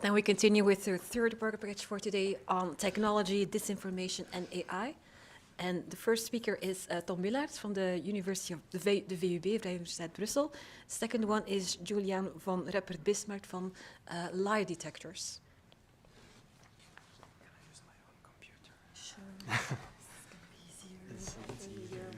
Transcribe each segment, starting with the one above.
Then we continue with the third work package for today on technology, disinformation, and AI. And the first speaker is Tom Willaert from the University of the VUB, Vrije Universiteit Brussel. The second one is Juliane von Reppert-Bismarck from lie detectors. Can I use my own computer? Sure. It's gonna be easier.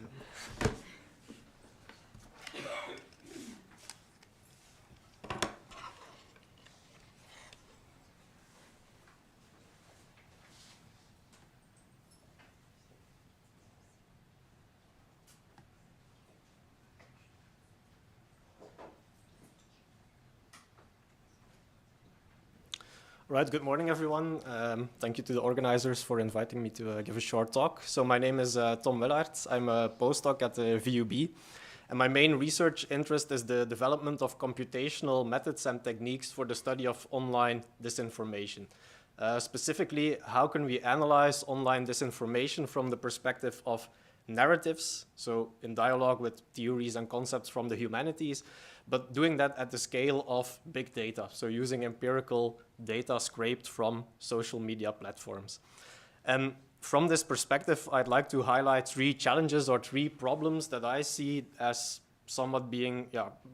Right, good morning, everyone. Thank you to the organizers for inviting me to give a short talk. So my name is Tom Willaert. I'm a postdoc at the VUB. And my main research interest is the development of computational methods and techniques for the study of online disinformation. Specifically, how can we analyze online disinformation from the perspective of narratives, so in dialogue with theories and concepts from the humanities, but doing that at the scale of big data, so using empirical data scraped from social media platforms. And from this perspective, I'd like to highlight three challenges or three problems that I see as somewhat being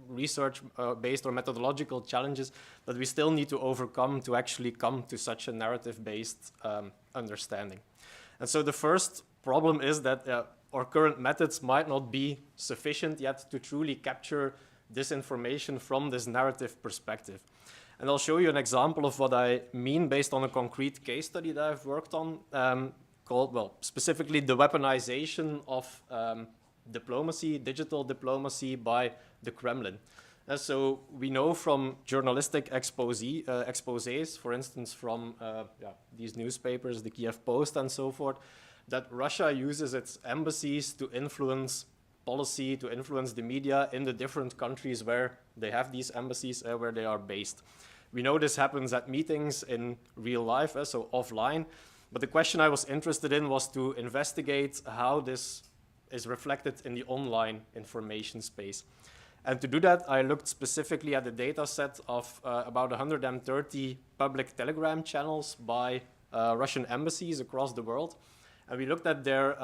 research-based or methodological challenges that we still need to overcome to actually come to such a narrative-based understanding. And so the first problem is that our current methods might not be sufficient yet to truly capture disinformation from this narrative perspective. And I'll show you an example of what I mean based on a concrete case study that I've worked on called, well, specifically the weaponization of diplomacy, digital diplomacy by the Kremlin. So we know from journalistic exposés, for instance, from these newspapers, the Kiev Post and so forth, that Russia uses its embassies to influence policy, to influence the media in the different countries where they have these embassies, where they are based. We know this happens at meetings in real life, so offline, but the question I was interested in was to investigate how this is reflected in the online information space. And to do that, I looked specifically at the data set of about 130 public telegram channels by Russian embassies across the world. And we looked at their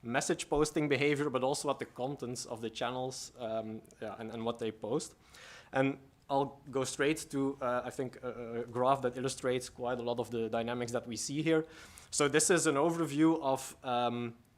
message posting behavior, but also at the contents of the channels and what they post. And I'll go straight to, I think, a graph that illustrates quite a lot of the dynamics that we see here. So this is an overview of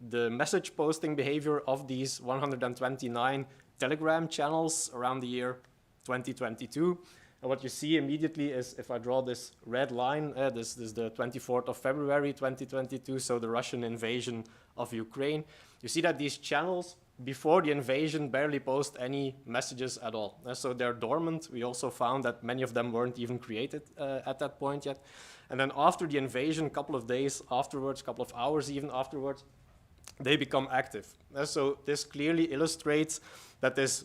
the message posting behavior of these 129 Telegram channels around the year 2022. And what you see immediately is, if I draw this red line, this is the 24th of February 2022, so the Russian invasion of Ukraine. You see that these channels, before the invasion, barely post any messages at all. So they're dormant. We also found that many of them weren't even created at that point yet. And then after the invasion, a couple of days afterwards, a couple of hours even afterwards, they become active. So this clearly illustrates that this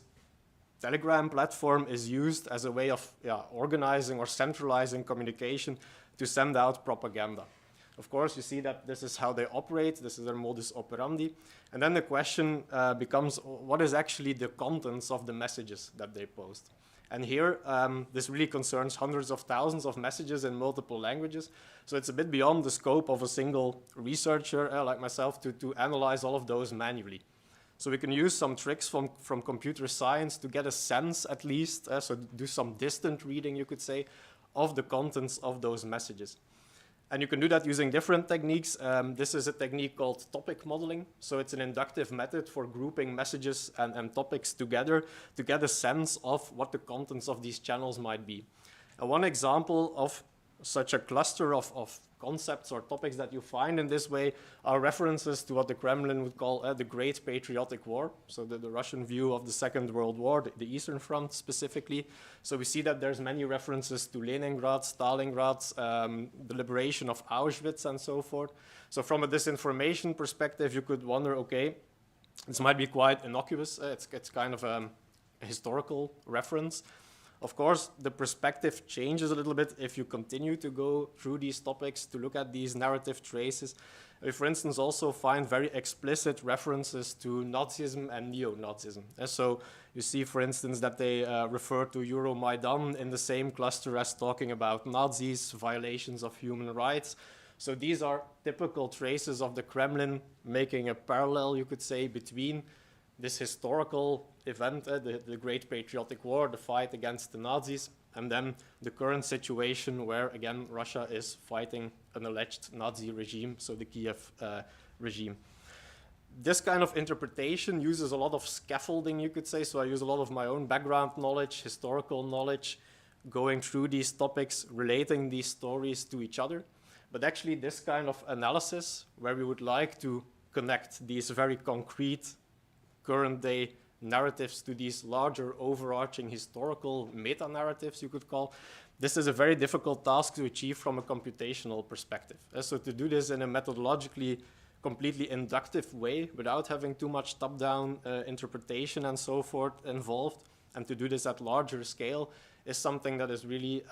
Telegram platform is used as a way of organizing or centralizing communication to send out propaganda. Of course, you see that this is how they operate. This is their modus operandi. And then the question becomes, what is actually the contents of the messages that they post? And here, this really concerns hundreds of thousands of messages in multiple languages. So it's a bit beyond the scope of a single researcher like myself to analyze all of those manually. So we can use some tricks from computer science to get a sense, at least, so do some distant reading, you could say, of the contents of those messages. And you can do that using different techniques. This is a technique called topic modeling. So it's an inductive method for grouping messages and topics together to get a sense of what the contents of these channels might be. And one example of such a cluster of concepts or topics that you find in this way are references to what the Kremlin would call the Great Patriotic War, so the Russian view of the Second World War, the Eastern Front specifically. So we see that there's many references to Leningrad, Stalingrad, the liberation of Auschwitz and so forth. So from a disinformation perspective, you could wonder, okay, this might be quite innocuous. It's kind of a historical reference. Of course, the perspective changes a little bit if you continue to go through these topics to look at these narrative traces. we, for instance, also find very explicit references to Nazism and neo-Nazism. And so you see, for instance, that they refer to Euromaidan in the same cluster as talking about Nazis, violations of human rights. So these are typical traces of the Kremlin making a parallel, you could say, between this historical event, the Great Patriotic War, the fight against the Nazis, and then the current situation where, again, Russia is fighting an alleged Nazi regime, so the Kiev regime. This kind of interpretation uses a lot of scaffolding, you could say, so I use a lot of my own background knowledge, historical knowledge, going through these topics, relating these stories to each other. But actually this kind of analysis, where we would like to connect these very concrete current day narratives to these larger overarching historical meta-narratives, you could call, this is a very difficult task to achieve from a computational perspective. So to do this in a methodologically completely inductive way without having too much top-down interpretation and so forth involved, and to do this at larger scale is something that is really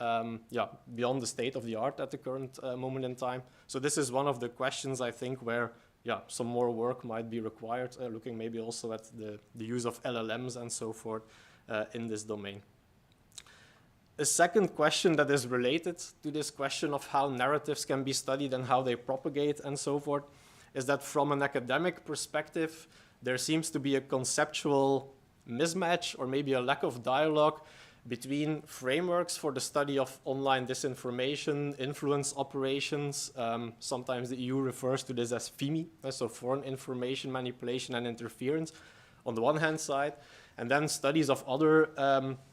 beyond the state of the art at the current moment in time. So this is one of the questions, I think, where some more work might be required, looking maybe also at the use of LLMs and so forth in this domain. A second question that is related to this question of how narratives can be studied and how they propagate and so forth is that from an academic perspective, there seems to be a conceptual mismatch or maybe a lack of dialogue between frameworks for the study of online disinformation, influence operations. Sometimes the EU refers to this as FIMI, so foreign information manipulation and interference, on the one hand side, and then studies of other,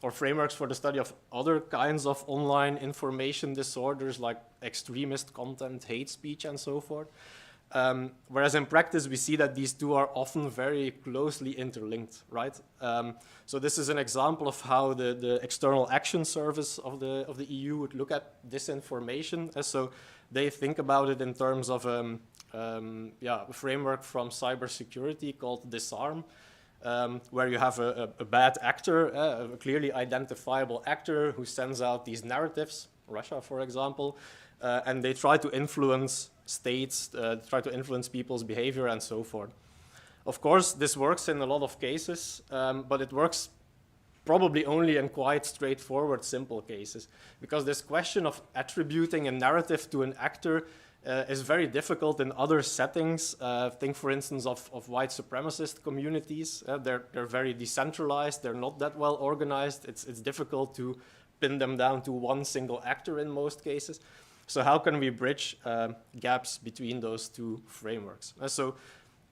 or frameworks for the study of other kinds of online information disorders like extremist content, hate speech, and so forth. Whereas in practice, we see that these two are often very closely interlinked, right? So this is an example of how the External Action Service of the EU would look at disinformation. So they think about it in terms of a framework from cybersecurity called DISARM, where you have a bad actor, a clearly identifiable actor who sends out these narratives, Russia, for example, and they try to influence states, try to influence people's behavior and so forth. Of course, this works in a lot of cases, but it works probably only in quite straightforward, simple cases, because this question of attributing a narrative to an actor is very difficult in other settings. Think, for instance, of white supremacist communities. They're very decentralized, they're not that well organized, it's difficult to pin them down to one single actor in most cases. So how can we bridge gaps between those two frameworks? So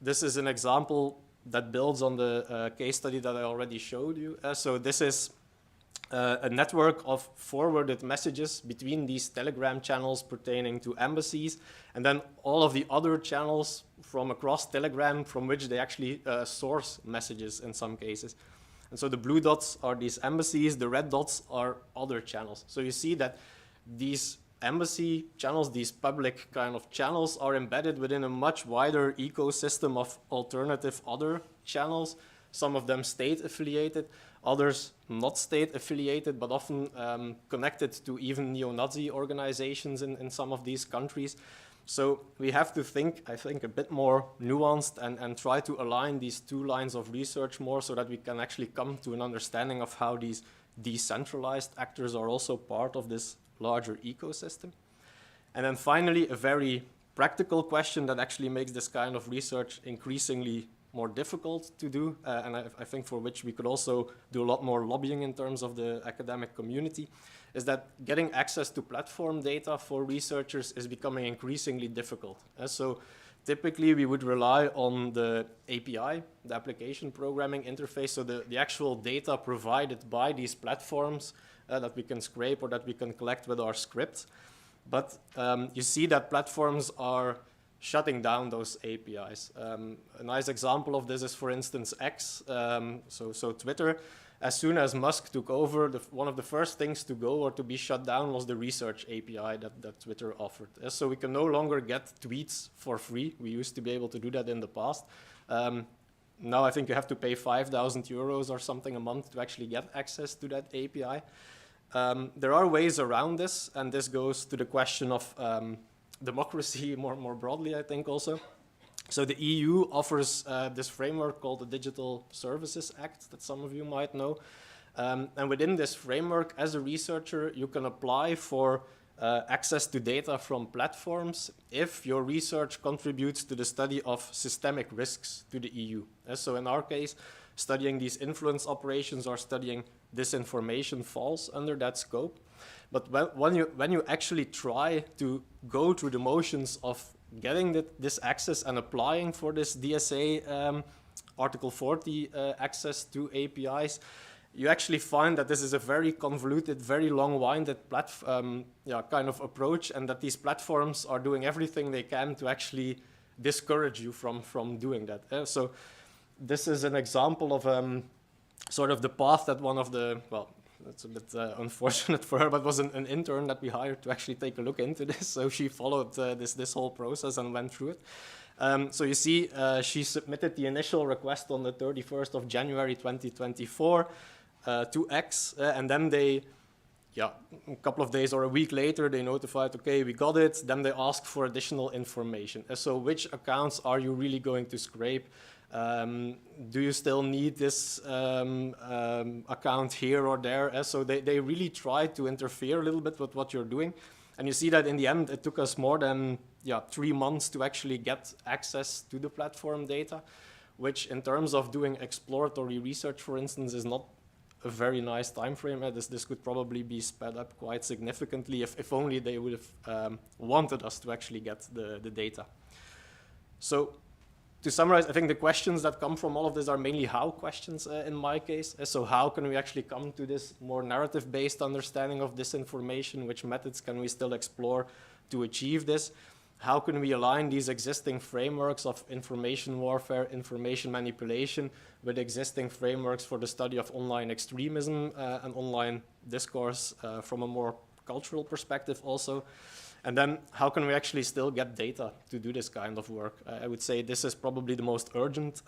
this is an example that builds on the case study that I already showed you. So this is a network of forwarded messages between these Telegram channels pertaining to embassies, and then all of the other channels from across Telegram from which they actually source messages in some cases. And so the blue dots are these embassies, the red dots are other channels. So you see that these embassy channels, these public kind of channels, are embedded within a much wider ecosystem of alternative other channels, some of them state affiliated, others not state affiliated, but often connected to even neo-Nazi organizations in some of these countries. So we have to think, I think, a bit more nuanced and try to align these two lines of research more so that we can actually come to an understanding of how these decentralized actors are also part of this larger ecosystem. And then finally, a very practical question that actually makes this kind of research increasingly more difficult to do, and I think for which we could also do a lot more lobbying in terms of the academic community, is that getting access to platform data for researchers is becoming increasingly difficult. So typically we would rely on the API, the application programming interface, so the actual data provided by these platforms that we can scrape or that we can collect with our scripts. But you see that platforms are shutting down those APIs. A nice example of this is, for instance, X, so Twitter. As soon as Musk took over, one of the first things to go or to be shut down was the research API that Twitter offered. So we can no longer get tweets for free. We used to be able to do that in the past. Now I think you have to pay 5,000 euros or something a month to actually get access to that API. There are ways around this, and this goes to the question of democracy more broadly, I think also. So the EU offers this framework called the Digital Services Act that some of you might know. And within this framework, as a researcher, you can apply for access to data from platforms if your research contributes to the study of systemic risks to the EU. So in our case, studying these influence operations or studying disinformation falls under that scope. But when you actually try to go through the motions of getting this access and applying for this DSA Article 40 access to APIs, you actually find that this is a very convoluted, very long-winded kind of approach, and that these platforms are doing everything they can to actually discourage you from doing that. So this is an example of sort of the path that one of the, well, that's a bit unfortunate for her, but was an intern that we hired to actually take a look into this. So she followed this whole process and went through it. So you see, she submitted the initial request on the 31st of January 2024 to X, and then they, a couple of days or a week later, they notified, okay, we got it. Then they asked for additional information. So which accounts are you really going to scrape? Do you still need this account here or there? So they really try to interfere a little bit with what you're doing. And you see that in the end, it took us more than 3 months to actually get access to the platform data, which in terms of doing exploratory research, for instance, is not a very nice time frame. This could probably be sped up quite significantly if only they would have wanted us to actually get the data. So to summarize, I think the questions that come from all of this are mainly how questions in my case. So how can we actually come to this more narrative-based understanding of disinformation? Which methods can we still explore to achieve this? How can we align these existing frameworks of information warfare, information manipulation, with existing frameworks for the study of online extremism and online discourse from a more cultural perspective also? And then how can we actually still get data to do this kind of work? I would say this is probably the most urgent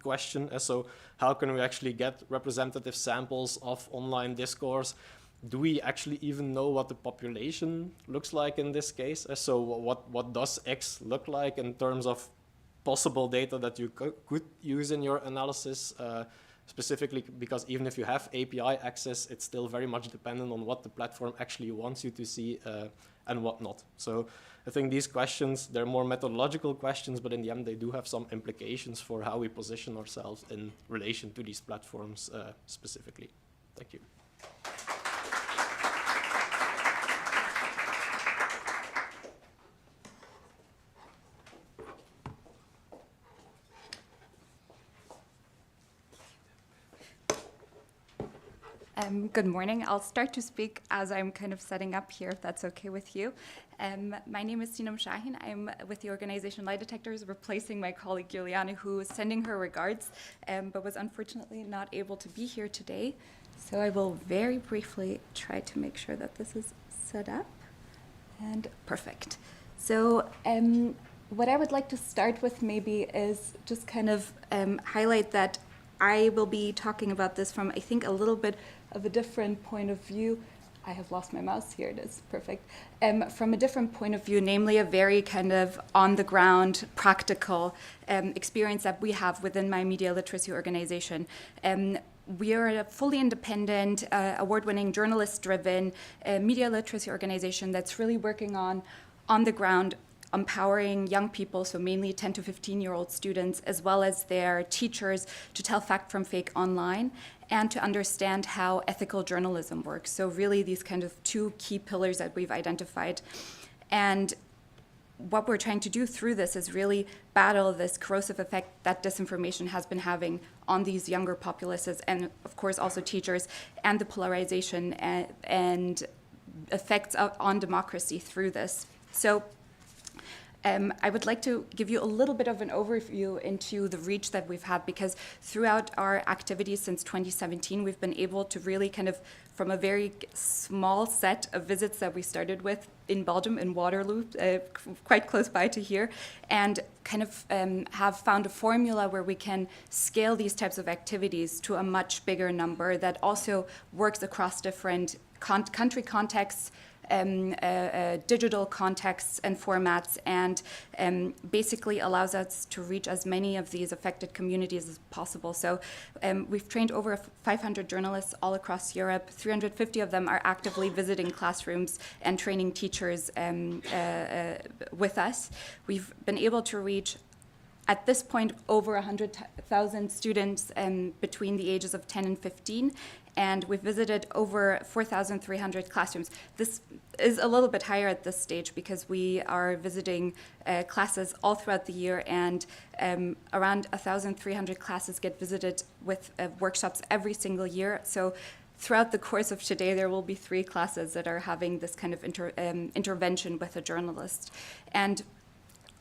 question. So how can we actually get representative samples of online discourse? Do we actually even know what the population looks like in this case? So what does X look like in terms of possible data that you could use in your analysis? Specifically because even if you have API access, it's still very much dependent on what the platform actually wants you to see and what not. So I think these questions, they're more methodological questions, but in the end they do have some implications for how we position ourselves in relation to these platforms specifically. Thank you. Good morning. I'll start to speak as I'm kind of setting up here, if that's okay with you. My name is Sinem Shahin. I'm with the organization Lie Detectors, replacing my colleague Juliane, who is sending her regards, but was unfortunately not able to be here today. So I will very briefly try to make sure that this is set up. And perfect. So what I would like to start with maybe is just kind of highlight that I will be talking about this from, I think, a little bit of a different point of view. I have lost my mouse. Here it is. Perfect. From a different point of view, namely a very kind of on-the-ground, practical experience that we have within my media literacy organization. We are a fully independent, award-winning, journalist-driven media literacy organization that's really working on the ground, empowering young people, so mainly 10 to 15-year-old students, as well as their teachers, to tell fact from fake online and to understand how ethical journalism works. So really these kind of two key pillars that we've identified. And what we're trying to do through this is really battle this corrosive effect that disinformation has been having on these younger populaces and, of course, also teachers, and the polarization and effects on democracy through this. So I would like to give you a little bit of an overview into the reach that we've had, because throughout our activities since 2017, we've been able to really kind of, from a very small set of visits that we started with in Belgium, in Waterloo, quite close by to here, and kind of have found a formula where we can scale these types of activities to a much bigger number that also works across different country contexts, digital contexts and formats, and basically allows us to reach as many of these affected communities as possible. So we've trained over 500 journalists all across Europe. 350 of them are actively visiting classrooms and training teachers with us. We've been able to reach, at this point, over 100,000 students between the ages of 10 and 15, and we've visited over 4,300 classrooms. This is a little bit higher at this stage because we are visiting classes all throughout the year, and around 1,300 classes get visited with workshops every single year. So throughout the course of today, there will be 3 classes that are having this kind of intervention with a journalist. And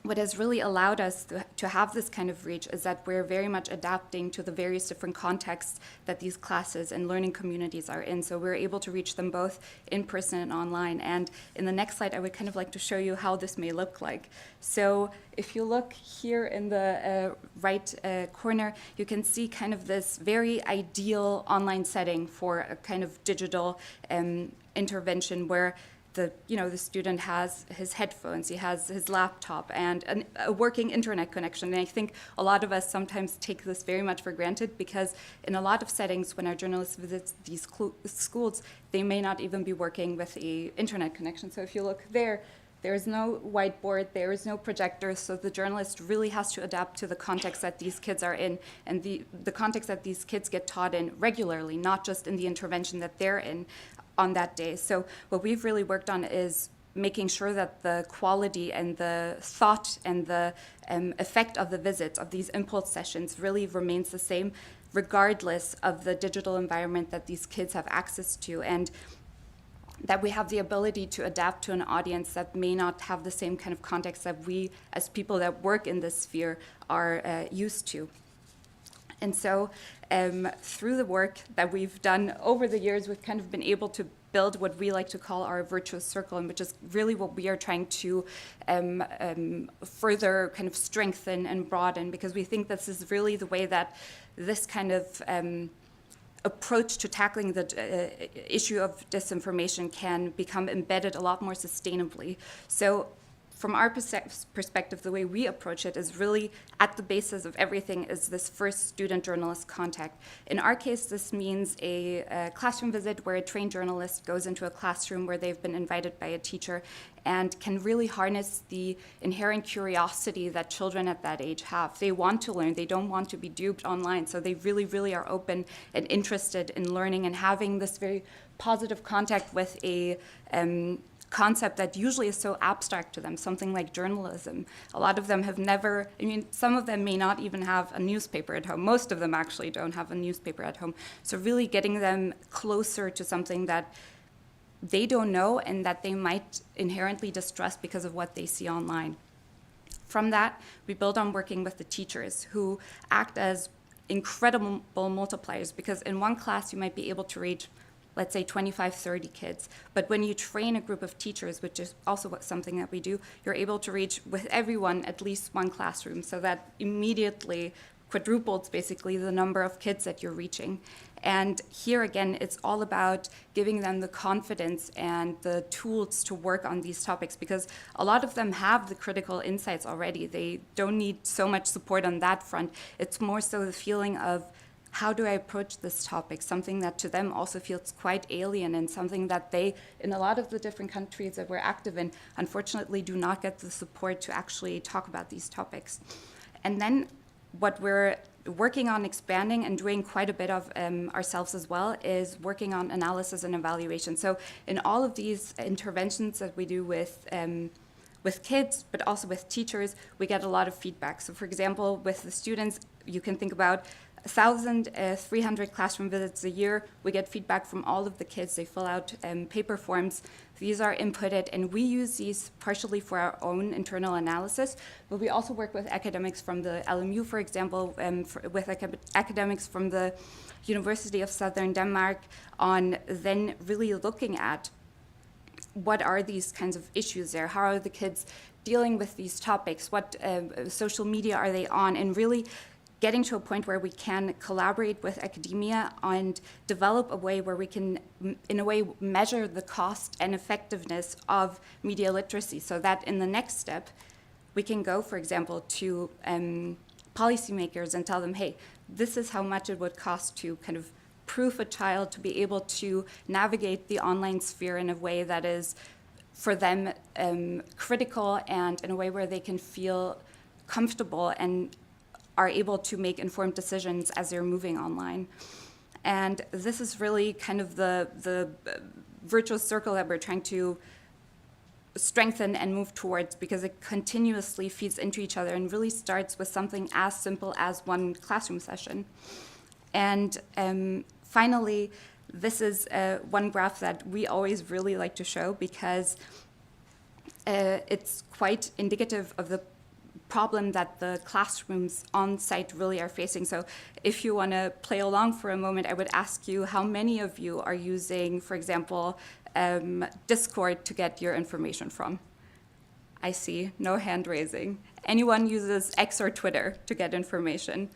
what has really allowed us to have this kind of reach is that we're very much adapting to the various different contexts that these classes and learning communities are in. So we're able to reach them both in person and online. And in the next slide, I would kind of like to show you how this may look like. So if you look here in the right corner, you can see kind of this very ideal online setting for a kind of digital intervention where the student has his headphones, he has his laptop, and a working internet connection. And I think a lot of us sometimes take this very much for granted, because in a lot of settings, when our journalists visit these schools, they may not even be working with an internet connection. So if you look there is no whiteboard, there is no projector, so the journalist really has to adapt to the context that these kids are in, and the context that these kids get taught in regularly, not just in the intervention that they're in on that day. So what we've really worked on is making sure that the quality and the thought and the effect of the visits, of these impulse sessions, really remains the same regardless of the digital environment that these kids have access to, and that we have the ability to adapt to an audience that may not have the same kind of context that we, as people that work in this sphere, are used to. And so through the work that we've done over the years, we've kind of been able to build what we like to call our virtuous circle, and which is really what we are trying to further kind of strengthen and broaden, because we think this is really the way that this kind of approach to tackling the issue of disinformation can become embedded a lot more sustainably. So from our perspective, the way we approach it is really at the basis of everything is this first student-journalist contact. In our case, this means a classroom visit where a trained journalist goes into a classroom where they've been invited by a teacher and can really harness the inherent curiosity that children at that age have. They want to learn. They don't want to be duped online. So they really, really are open and interested in learning and having this very positive contact with a concept that usually is so abstract to them, something like journalism. A lot of them have never, some of them may not even have a newspaper at home. Most of them actually don't have a newspaper at home. So really getting them closer to something that they don't know and that they might inherently distrust because of what they see online. From that, we build on working with the teachers who act as incredible multipliers, because in one class you might be able to reach, let's say 25, 30 kids. But when you train a group of teachers, which is also something that we do, you're able to reach with everyone at least one classroom. So that immediately quadruples basically the number of kids that you're reaching. And here again, it's all about giving them the confidence and the tools to work on these topics, because a lot of them have the critical insights already. They don't need so much support on that front. It's more so the feeling of, how do I approach this topic? Something that to them also feels quite alien, and something that they, in a lot of the different countries that we're active in, unfortunately do not get the support to actually talk about these topics. And then what we're working on expanding and doing quite a bit of ourselves as well is working on analysis and evaluation. So in all of these interventions that we do with kids, but also with teachers, we get a lot of feedback. So for example, with the students, you can think about 1,300 classroom visits a year. We get feedback from all of the kids. They fill out paper forms. These are inputted, and we use these partially for our own internal analysis, but we also work with academics from the LMU, for example, with academics from the University of Southern Denmark, on then really looking at what are these kinds of issues there? How are the kids dealing with these topics? What social media are they on? And really getting to a point where we can collaborate with academia and develop a way where we can, in a way, measure the cost and effectiveness of media literacy, so that in the next step, we can go, for example, to policymakers and tell them, hey, this is how much it would cost to kind of proof a child to be able to navigate the online sphere in a way that is, for them, critical and in a way where they can feel comfortable and are able to make informed decisions as they're moving online. And this is really kind of the virtuous circle that we're trying to strengthen and move towards, because it continuously feeds into each other and really starts with something as simple as one classroom session. And finally, this is one graph that we always really like to show, because it's quite indicative of the problem that the classrooms on site really are facing. So if you want to play along for a moment, I would ask you how many of you are using, for example, Discord to get your information from. I see no hand raising. Anyone uses X or Twitter to get information?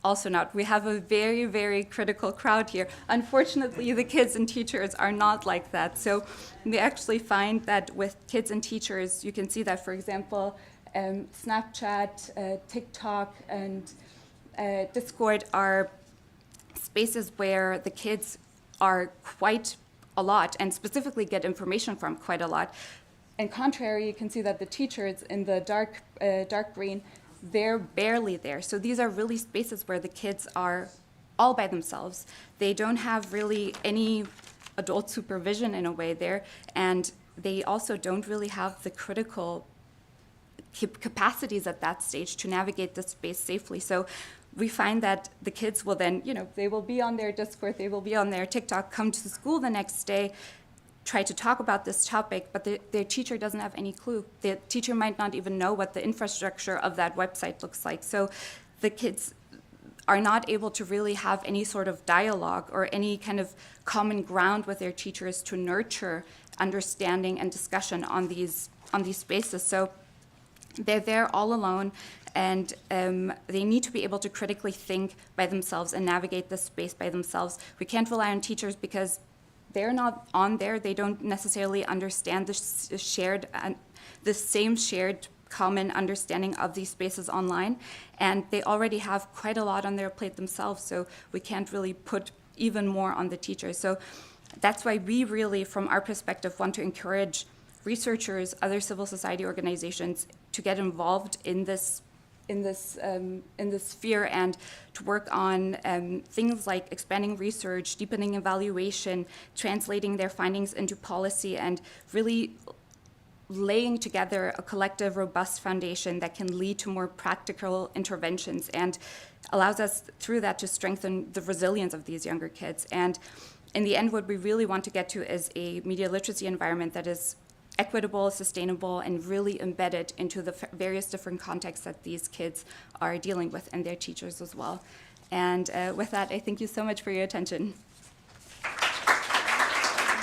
Also not. We have a very, very critical crowd here. Unfortunately, the kids and teachers are not like that. So we actually find that with kids and teachers, you can see that, for example, Snapchat, TikTok, and Discord are spaces where the kids are quite a lot, and specifically get information from quite a lot. And contrary, you can see that the teachers in the dark green, they're barely there. So these are really spaces where the kids are all by themselves. They don't have really any adult supervision in a way there, and they also don't really have the critical capacities at that stage to navigate this space safely. So we find that the kids will then, they will be on their Discord, they will be on their TikTok, come to school the next day, try to talk about this topic, but their teacher doesn't have any clue. The teacher might not even know what the infrastructure of that website looks like. So the kids are not able to really have any sort of dialogue or any kind of common ground with their teachers to nurture understanding and discussion on these spaces. So they're there all alone, and they need to be able to critically think by themselves and navigate this space by themselves. We can't rely on teachers because they're not on there. They don't necessarily understand the same shared common understanding of these spaces online, and they already have quite a lot on their plate themselves, so we can't really put even more on the teachers. So that's why we really, from our perspective, want to encourage researchers, other civil society organizations to get involved in this sphere and to work on things like expanding research, deepening evaluation, translating their findings into policy, and really laying together a collective, robust foundation that can lead to more practical interventions and allows us through that to strengthen the resilience of these younger kids. And in the end, what we really want to get to is a media literacy environment that is equitable, sustainable, and really embedded into the various different contexts that these kids are dealing with, and their teachers as well. And with that, I thank you so much for your attention.